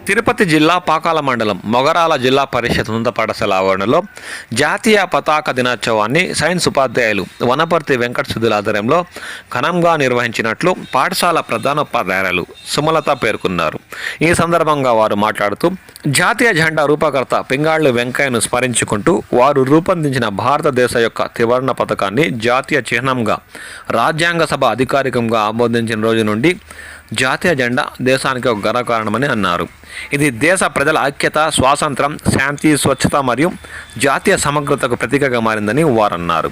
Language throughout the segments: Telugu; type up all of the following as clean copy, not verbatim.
తిరుపతి జిల్లా పాకాల మండలం మొగరాల జిల్లా పరిషత్ ఉన్నత పాఠశాల ఆవరణలో జాతీయ పతాక దినోత్సవాన్ని సైన్స్ ఉపాధ్యాయులు వనపర్తి వెంకట సుధుల ఆధ్వర్యంలో ఘనంగా నిర్వహించినట్లు పాఠశాల ప్రధానోపాధ్యాయులు సుమలత పేర్కొన్నారు. ఈ సందర్భంగా వారు మాట్లాడుతూ జాతీయ జెండా రూపకర్త పింగాళ్లు వెంకయ్యను స్మరించుకుంటూ వారు రూపొందించిన భారతదేశ యొక్క త్రివర్ణ పతాకాన్ని జాతీయ చిహ్నంగా రాజ్యాంగ సభ అధికారికంగా ఆమోదించిన రోజు నుండి జాతీయ జెండా దేశానికి ఒక గర్వకారణమని అన్నారు. ఇది దేశ ప్రజల ఐక్యత, స్వాతంత్రం, శాంతి, స్వచ్ఛత మరియు జాతీయ సమగ్రతకు ప్రతీకగా మారిందని వారన్నారు.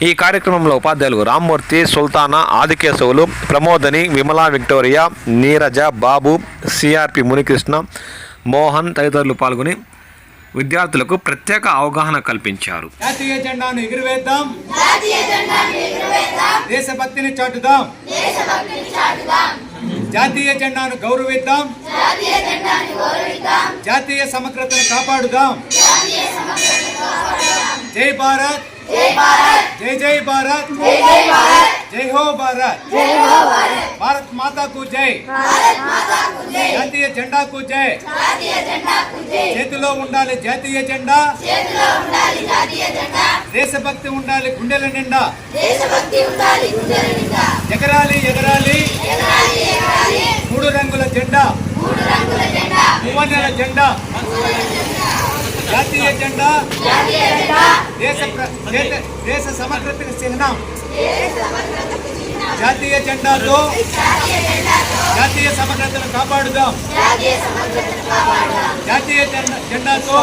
ఈ కార్యక్రమంలో ఉపాధ్యాయులు రామ్మూర్తి, సుల్తానా, ఆదికేశవులు, ప్రమోదని, విమలా, విక్టోరియా, నీరజ, బాబు, సిఆర్పి మునికృష్ణ, మోహన్ తదితరులు పాల్గొని విద్యార్థులకు ప్రత్యేక అవగాహన కల్పించారు. జాతీయ జెండాను ఎగురవేద్దాం, దేశభక్తిని చాటుదాం, జాతీయ జెండాను గౌరవిద్దాం, జాతీయ సమగ్రతను కాపాడుదాం. జై భారత్, జై జై భారత్, జై హో భారత్, భారత్ మాతాకు జై, జాతీయ జెండాకు జై. చేతిలో ఉండాలి జాతీయ జెండా, దేశభక్తి ఉండాలి గుండెల నిండా. ఎగరాలి ఎగరాలి మూడు రంగుల జెండా, మూవన్నెల జెండా. జాతీయ జెండా దేశ సమగ్రతకు చిహ్నం. జాతీయ జెండాతో జాతీయ సమగ్రతను కాపాడుదాం. జాతీయ జెండాతో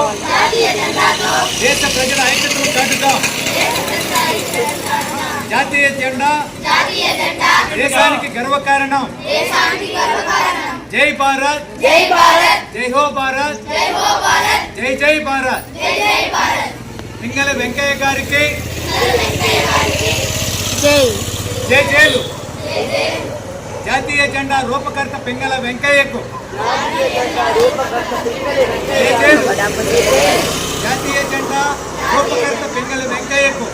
దేశ ప్రజల ఐక్యతను చాటుదాం. జాతీయ జెండా దేశానికి గర్వకారణం. జై భారత్, జై హో భారత్, జై జై భారత్. పింగళ వెంకయ్య గారికి జై జైలు. జాతీయ జెండా రూపకర్త పింగళ వెంకయ్యకు జై జైలు. జాతీయ జెండా రూపకర్త పింగళ వెంకయ్యకు